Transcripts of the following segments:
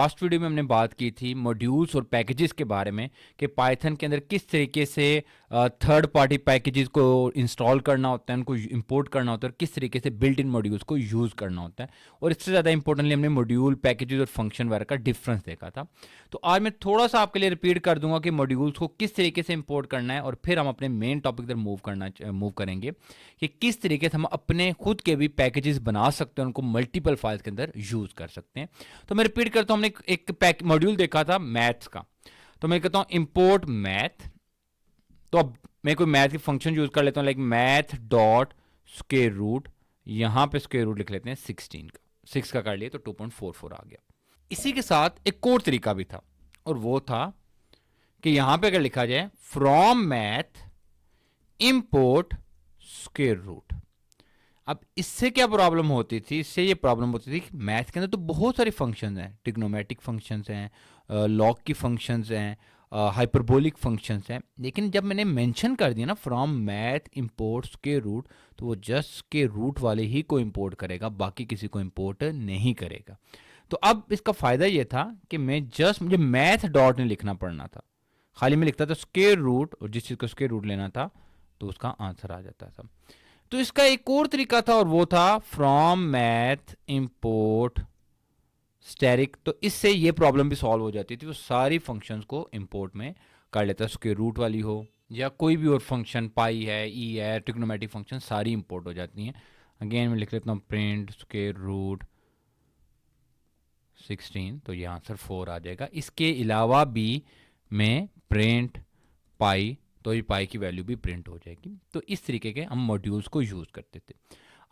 Last video में हमने बात की थी मॉड्यूल्स और पैकेजेस के बारे में कि पाइथन के अंदर किस तरीके से थर्ड पार्टी पैकेजेस को इंस्टॉल करना होता है, उनको इंपोर्ट करना होता है और किस तरीके से बिल्ट इन मॉड्यूल्स को यूज़ करना होता है। और इससे ज़्यादा इंपॉर्टेंटली हमने मॉड्यूल, पैकेजेस और फंक्शन वगैरह का डिफरेंस देखा था। तो आज मैं थोड़ा सा आपके लिए रिपीट कर दूंगा कि मॉड्यूल्स को किस तरीके से इंपोर्ट करना है और फिर हम अपने मेन टॉपिक पर मूव करेंगे कि किस तरीके से हम अपने खुद के भी पैकेजेस बना सकते हैं, उनको मल्टीपल फाइल्स के अंदर यूज़ कर सकते हैं। तो मैं रिपीट करता हूँ, हमने एक मॉड्यूल देखा था मैथ्स का। तो मैं कहता हूं इंपोर्ट मैथ। तो अब मैं कोई मैथ की फंक्शन यूज कर लेता हूं, like math dot square root. यहां पे स्क्वायर रूट लिख लेते हैं 16 का, 6 का कर लिए तो 2.44 आ गया। इसी के साथ एक और तरीका भी था और वो था कि यहां पे अगर लिखा जाए from math import square root. अब इससे क्या प्रॉब्लम होती थी? इससे ये प्रॉब्लम होती थी कि मैथ के अंदर तो बहुत सारे फंक्शंस हैं, ट्रिग्नोमेट्रिक फंक्शंस हैं, लॉग की फंक्शंस हैं, हाइपरबोलिक फंक्शंस हैं, लेकिन जब मैंने मेंशन कर दिया ना from math import square root, तो वो जस्ट स्क्वायर रूट वाले ही को इंपोर्ट करेगा, बाकी किसी को इंपोर्ट नहीं करेगा। तो अब इसका फ़ायदा ये था कि मुझे मैथ डॉट नहीं लिखना पड़ना था, खाली मैं लिखता था स्क्वायर रूट और जिस चीज़ को स्क्वायर रूट लेना था तो उसका आंसर आ जाता था। तो इसका एक और तरीका था और वो था फ्रॉम मैथ इंपोर्ट स्टैटिक। तो इससे ये प्रॉब्लम भी सॉल्व हो जाती थी, वो सारी फंक्शंस को इंपोर्ट में कर लेता है, स्क्वायर रूट वाली हो या कोई भी और फंक्शन, पाई है, ई है, ट्रिग्नोमेट्रिक फंक्शन सारी इंपोर्ट हो जाती हैं। अगेन मैं लिख लेता हूँ प्रिंट स्क्वायर रूट 16, तो ये आंसर 4 आ जाएगा। इसके अलावा भी मैं प्रिंट पाई, तो ये पाई की वैल्यू भी प्रिंट हो जाएगी। तो इस तरीके के हम मॉड्यूल्स को यूज़ करते थे।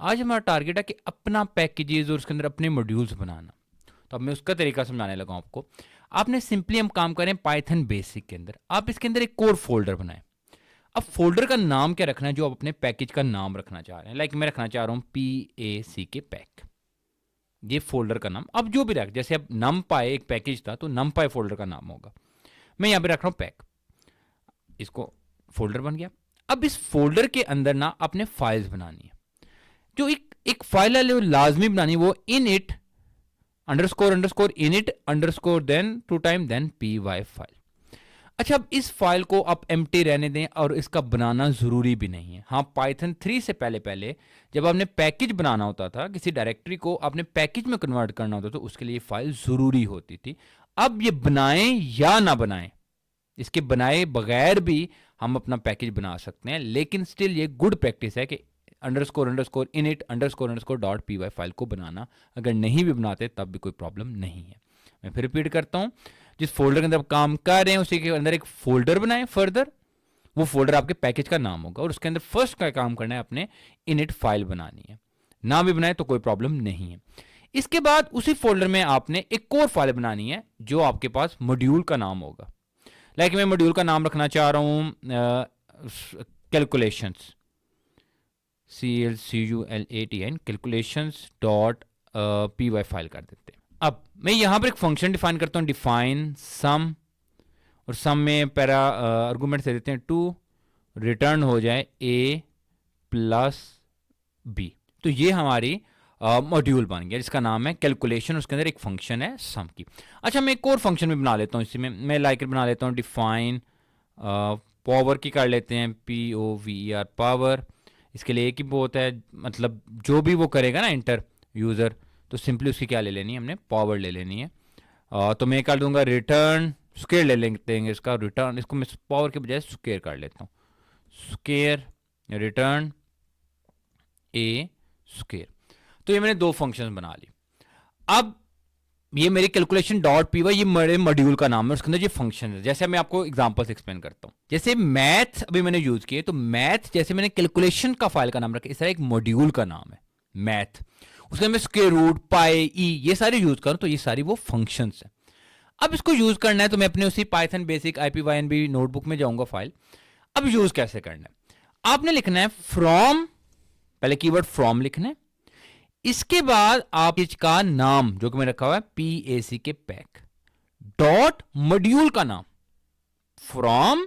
आज हमारा टारगेट है कि अपना पैकेजेस और उसके अंदर अपने मॉड्यूल्स बनाना। तो अब मैं उसका तरीका समझाने लगा हूं आपको। आपने सिंपली हम काम करें पाइथन बेसिक के अंदर, आप इसके अंदर एक कोर फोल्डर बनाएं। अब फोल्डर का नाम क्या रखना है? जो आप अपने पैकेज का नाम रखना चाह रहे हैं, लाइक मैं रखना चाह रहा हूं PACK पैक, ये फोल्डर का नाम। अब जो भी रख, जैसे अब नमपाई एक पैकेज था तो नमपाई फोल्डर का नाम होगा। मैं यहां पे रख रहा हूं पैक, इसको फोल्डर बन गया। अब इस फोल्डर के अंदर ना आपने फाइल्स बनानी है। जो एक फाइल है लाजमी बनानी, वो init underscore underscore init underscore then two time then py file. अच्छा, अब इस फाइल को आप एम्प्टी रहने दें और इसका बनाना जरूरी भी नहीं है। हाँ, पाइथन 3 से पहले जब आपने पैकेज बनाना होता था, किसी डायरेक्टरी को आपने पैकेज में कन्वर्ट करना होता था, तो उसके लिए फाइल जरूरी होती थी। अब ये बनाएं या ना बनाएं, इसके बनाए बगैर भी हम अपना पैकेज बना सकते हैं, लेकिन स्टिल ये गुड प्रैक्टिस है कि underscore underscore init underscore underscore dot py file को बनाना। अगर नहीं भी बनाते तब भी कोई प्रॉब्लम नहीं है। मैं फिर रिपीट करता हूं, जिस फोल्डर के अंदर आप काम कर रहे हैं उसी के अंदर एक फोल्डर बनाएं फर्दर। वो फोल्डर आपके पैकेज का नाम होगा और उसके अंदर फर्स्ट का काम करना है, अपने इनिट फाइल बनानी है। ना भी बनाए तो कोई प्रॉब्लम नहीं है। इसके बाद उसी फोल्डर में आपने एक और फाइल बनानी है जो आपके पास मॉड्यूल का नाम होगा। लाइक मैं मॉड्यूल का नाम रखना चाह रहा हूं calculations, CALCULATN calculations dot py file कर देते हैं। अब मैं यहां पर एक फंक्शन डिफाइन करता हूं, डिफाइन सम, और सम में पैरा आर्गुमेंट दे देते हैं 2, रिटर्न हो जाए a प्लस b। तो ये हमारी मॉड्यूल बन गया जिसका नाम है कैलकुलेशन, उसके अंदर एक फंक्शन है सम की। अच्छा, मैं एक और फंक्शन भी बना लेता हूँ इसी में। मैं लाइक बना लेता हूँ डिफाइन पावर की कर लेते हैं, POVER पावर। इसके लिए एक ही बहुत है, मतलब जो भी वो करेगा ना इंटर यूज़र, तो सिंपली उसकी क्या ले लेनी है, हमने पावर ले लेनी है। तो मैं कर दूंगा रिटर्न स्क्वायर ले लेते हैं इसका रिटर्न, इसको मैं पावर के बजाय स्क्वायर कर लेता हूँ, स्क्वायर रिटर्न A स्क्वायर। तो ये मैंने दो फंक्शंस बना ली। अब ये मेरी कैलकुलेशन डॉट py, ये मेरे मॉड्यूल का नाम है, उसके अंदर ये फंक्शन है। जैसे मैं आपको एग्जांपल्स एक्सप्लेन करता हूँ, जैसे मैथ अभी मैंने यूज किए, तो मैथ जैसे मैंने कैलकुलेशन का फाइल का नाम रखा, इस तरह एक मॉड्यूल का नाम है मैथ, उसके अंदर स्क्वायर रूट, पाई, ई, ये सारे यूज करूँ तो ये सारी वो फंक्शंस हैं। अब इसको यूज करना है तो मैं अपने उसी पाइथन बेसिक IPYNB नोटबुक में जाऊंगा फाइल। अब यूज कैसे करना है? आपने लिखना है फ्रॉम, पहले कीवर्ड फ्रॉम लिखना है। इसके बाद आप इसका नाम जो कि मैंने रखा हुआ है PACK पैक डॉट मॉड्यूल का नाम, फ्रॉम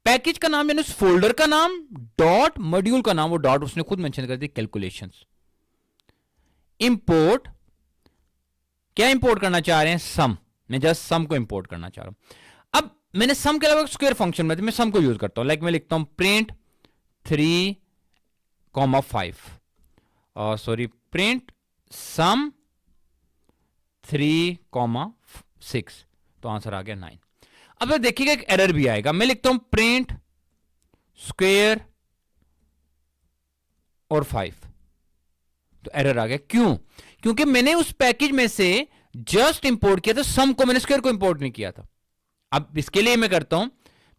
पैकेज का नाम यानी उस फोल्डर का नाम, डॉट मॉड्यूल का नाम, वो डॉट उसने खुद मेंशन कर दी कैलकुलेशंस। इंपोर्ट, क्या इंपोर्ट करना चाह रहे हैं? सम। मैं जस्ट सम को इंपोर्ट करना चाह रहा हूं। अब मैंने सम के अलावा स्क्वायर फंक्शन में मैं सम को यूज करता हूं, लाइक मैं लिखता हूं प्रिंट 3,5 सॉरी प्रिंट सम 3,6, तो आंसर आ गया 9। अब देखिएगा एक एरर भी आएगा, मैं लिखता हूं प्रिंट स्क्वायर और 5, तो एरर आ गया। क्यों? क्योंकि मैंने उस पैकेज में से जस्ट इंपोर्ट किया था सम को, मैंने स्क्वायर को इंपोर्ट नहीं किया था। अब इसके लिए मैं करता हूं,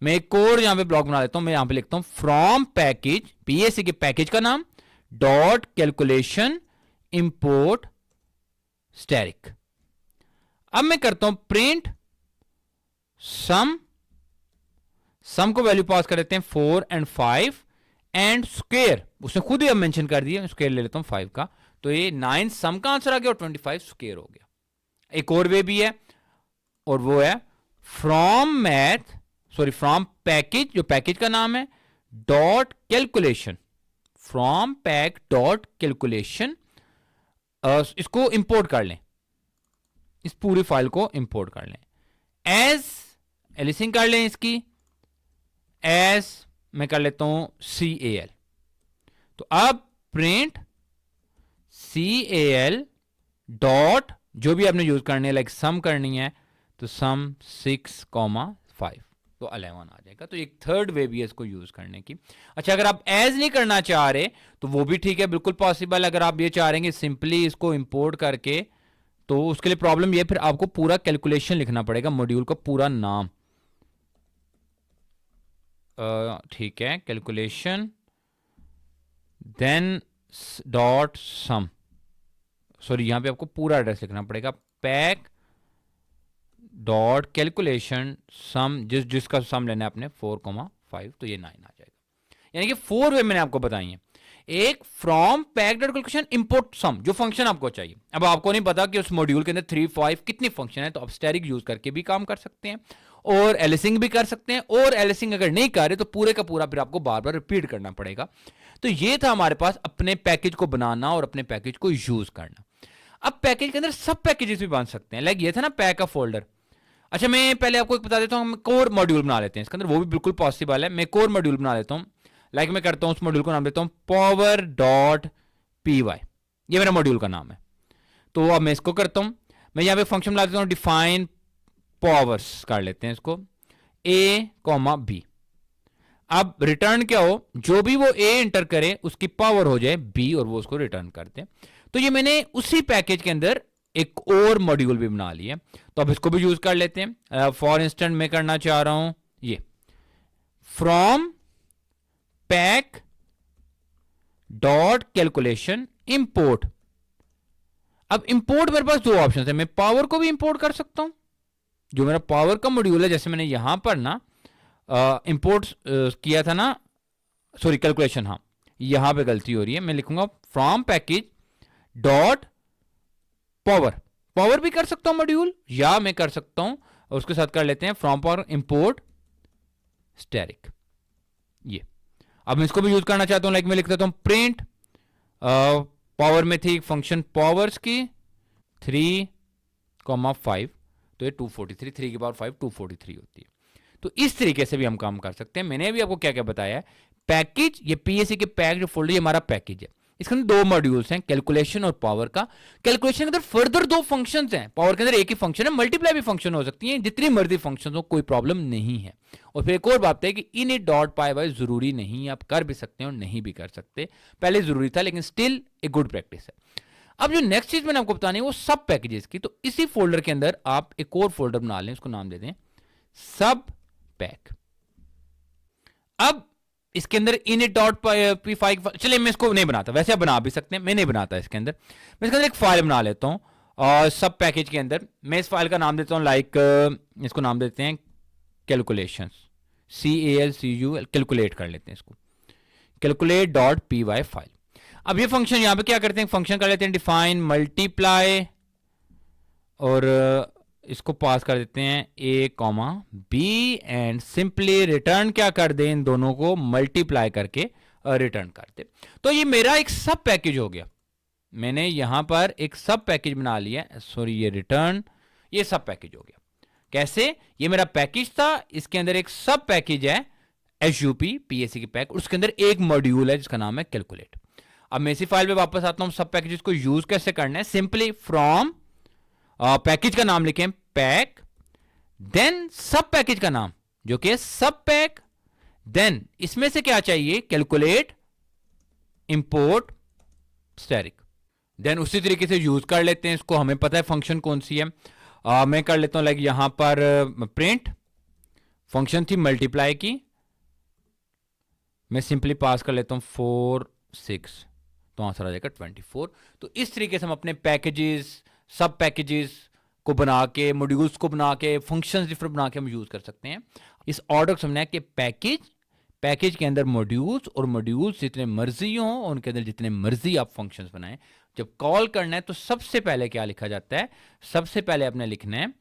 मैं एक और यहां पे ब्लॉक बना लेता हूं, मैं यहां पे लिखता हूं फ्रॉम पैकेज, पीएससी के पैकेज का नाम डॉट कैलकुलेशन इंपोर्ट स्टैटिक। अब मैं करता हूं प्रिंट सम को वैल्यू पास कर देते हैं 4 और 5 एंड स्क्वायर, उसने खुद ही अब मेंशन कर दिया, स्क्वायर ले लेता हूं 5 का, तो ये 9 सम का आंसर आ गया और 25 स्क्वायर हो गया। एक और वे भी है और वो है फ्रॉम पैकेज, जो पैकेज का नाम है dot calculation, from pack dot calculation, इसको इंपोर्ट कर लें, इस पूरी फाइल को इंपोर्ट कर लें, एज एलिसिंग कर लें इसकी, एज मैं कर लेता हूं CAL। तो अब प्रिंट CAL डॉट जो भी आपने यूज करनी है, लाइक सम करनी है तो सम 6,5, तो 11 आ जाएगा। तो एक थर्ड वे भी है इसको यूज करने की। अच्छा, अगर आप एज नहीं करना चाह रहे तो वो भी ठीक है, बिल्कुल पॉसिबल। अगर आप ये चाह रहे हैं कि सिंपली इसको इंपोर्ट करके, तो उसके लिए प्रॉब्लम ये, फिर आपको पूरा कैलकुलेशन लिखना पड़ेगा, मॉड्यूल का पूरा नाम, ठीक है, कैलकुलेशन देन डॉट सम, सॉरी यहां पे आपको पूरा एड्रेस लिखना पड़ेगा, पैक डॉट कैलकुलेशन सम, जिसका सम लेना है आपने 4,5, तो ये 9 आ जाएगा। यानी कि 4 वे मैंने आपको बताई है। एक from pack dot calculation import sum, जो फंक्शन आपको चाहिए। अब आपको नहीं पता कि उस मॉड्यूल के अंदर 3, 5 कितनी फंक्शन है, तो आप स्टैटिक यूज करके भी काम कर सकते हैं और एलिसिंग भी कर सकते हैं, और एलिसिंग अगर नहीं कर रहे तो पूरे का पूरा फिर आपको बार बार रिपीट करना पड़ेगा। तो ये था हमारे पास अपने पैकेज को बनाना और अपने पैकेज को यूज करना। अब पैकेज के अंदर सब पैकेजेस भी बन सकते हैं, लाइक ये था ना पैक का फोल्डर। अच्छा, मैं पहले आपको एक बता देता हूं, हम कोर मॉड्यूल बना लेते हैं इसके अंदर, वो भी बिल्कुल पॉसिबल है। मैं कोर मॉड्यूल बना लेता हूं, लाइक मैं करता हूं उस मॉड्यूल को नाम देता हूं power.py, ये मेरा मॉड्यूल का नाम है। तो अब मैं इसको करता हूं, मैं यहां पे फंक्शन बना देता हूं डिफाइन पावर्स कर लेते हैं इसको A, B। अब रिटर्न क्या हो, जो भी वो A एंटर करे उसकी पावर हो जाए B और वो उसको रिटर्न कर दे। तो ये मैंने उसी पैकेज के अंदर एक और मॉड्यूल भी बना लिया, तो अब इसको भी यूज कर लेते हैं। फॉर इंस्टेंट मैं करना चाह रहा हूं ये from pack dot calculation import. अब इंपोर्ट मेरे पास दो ऑप्शन है, मैं पावर को भी इंपोर्ट कर सकता हूं, जो मेरा पावर का मॉड्यूल है, जैसे मैंने यहां पर ना इंपोर्ट किया था ना, सॉरी कैलकुलेशन, हाँ यहां पे गलती हो रही है, मैं लिखूंगा फ्रॉम पैकेज डॉट पावर भी कर सकता हूं मॉड्यूल, या मैं कर सकता हूं और उसके साथ कर लेते हैं फ्रॉम पावर इंपोर्ट स्टैटिक। ये अब मैं इसको भी यूज करना चाहता हूं, लाइक मैं लिख देता हूं प्रिंट, पावर में थी फंक्शन पावर्स की 3,5, तो ये 243, 3 की पावर 5 243 होती है। तो इस तरीके से भी हम काम कर सकते हैं। मैंने अभी आपको क्या क्या बताया है, पैकेज, ये पीएससी के पैक जो फोल्डर, ये हमारा पैकेज है, इसके अंदर दो मॉड्यूल्स हैं, कैलकुलेशन और पावर का। कैलकुलेशन के अंदर फर्दर दो फंक्शंस हैं, पावर के अंदर एक ही फंक्शन है, मल्टीप्लाई भी फंक्शन हो सकती है, जितनी मर्जी फंक्शन हो, कोई प्रॉब्लम नहीं है। और फिर एक और बात है कि init डॉट पाई बाय जरूरी नहीं, आप कर भी सकते हैं और नहीं भी कर सकते, पहले जरूरी था लेकिन स्टिल एक गुड प्रैक्टिस है। अब जो नेक्स्ट चीज मैंने आपको बतानी है वो सब पैकेजेस की, तो इसी फोल्डर के अंदर आप एक और फोल्डर बना लें, उसको नाम दे दें सब पैक। अब इसके अंदर init.py, चलिए मैं इसको नहीं बनाता, वैसे आप बना भी सकते हैं, मैं नहीं बनाता इसके अंदर, मैं इसके अंदर एक फाइल बना लेता हूं और सब पैकेज के अंदर मैं इस फाइल का नाम देता हूं, लाइक इसको नाम देते हैं कैलकुलेशन, CALCUL, कैलकुलेट कर लेते हैं इसको, calculate.py फाइल। अब ये फंक्शन यहां पे क्या करते हैं, फंक्शन कर लेते हैं डिफाइन मल्टीप्लाई, और इसको पास कर देते हैं A, B, and simply return क्या कर दें, इन दोनों को मल्टीप्लाई करके रिटर्न कर दे। तो ये मेरा एक सब पैकेज हो गया, मैंने यहां पर एक सब पैकेज बना लिया, सॉरी ये रिटर्न, ये सब पैकेज हो गया। कैसे? ये मेरा पैकेज था, इसके अंदर एक सब पैकेज है HUP PAC की पैक, उसके अंदर एक मॉड्यूल है जिसका नाम है कैलकुलेट। अब मैं इसी फाइल पे वापस आता हूं, सब पैकेजेस को यूज कैसे करना है। सिंपली फ्रॉम पैकेज का नाम लिखें पैक, देन सब पैकेज का नाम जो कि सब पैक, देन इसमें से क्या चाहिए, कैलकुलेट इंपोर्ट स्टैटिक। देन उसी तरीके से यूज कर लेते हैं इसको, हमें पता है फंक्शन कौन सी है। मैं कर लेता हूं लाइक यहां पर प्रिंट फंक्शन थी मल्टीप्लाई की, मैं सिंपली पास कर लेता हूं 4 6, तो आंसर आ जाएगा 24। तो इस तरीके से हम अपने पैकेजेस, सब पैकेजेस को बना के, मॉड्यूल्स को बना के, फंक्शंस डिफरेंट बना के हम यूज कर सकते हैं। इस ऑर्डर को समझना है कि पैकेज के अंदर मॉड्यूल्स, और मॉड्यूल्स जितने मर्जी हो उनके अंदर जितने मर्जी आप फंक्शंस बनाएं। जब कॉल करना है तो सबसे पहले क्या लिखा जाता है, सबसे पहले आपने लिखना है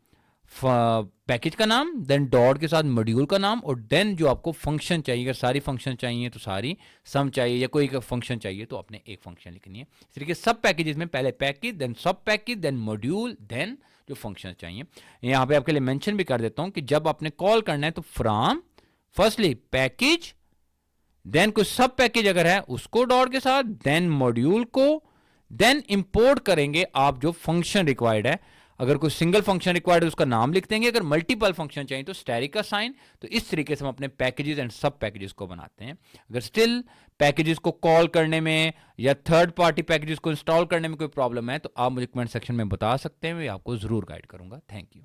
पैकेज का नाम, देन डॉट के साथ मॉड्यूल का नाम, और देन जो आपको फंक्शन चाहिए, अगर सारी फंक्शन चाहिए तो सारी, सम चाहिए या कोई फंक्शन चाहिए तो आपने एक फंक्शन लिखनी है। इस तरीके सब पैकेजेस में पहले पैकेज, देन सब पैकेज, देन मॉड्यूल, देन जो फंक्शन चाहिए। यहां पे आपके लिए मेंशन भी कर देता हूं कि जब आपने कॉल करना है तो फ्रॉम फर्स्टली पैकेज, देन कुछ सब पैकेज अगर है उसको डॉट के साथ, देन मॉड्यूल को, देन इंपोर्ट करेंगे आप जो फंक्शन रिक्वायर्ड है। अगर कोई सिंगल फंक्शन रिक्वायर्ड है उसका नाम लिख देंगे, अगर मल्टीपल फंक्शन चाहिए तो स्टैटिक का साइन। तो इस तरीके से हम अपने पैकेजेस एंड सब पैकेजेस को बनाते हैं। अगर स्टिल पैकेजेस को कॉल करने में या थर्ड पार्टी पैकेजेस को इंस्टॉल करने में कोई प्रॉब्लम है तो आप मुझे कमेंट सेक्शन में बता सकते हैं, मैं आपको जरूर गाइड करूंगा। Thank you.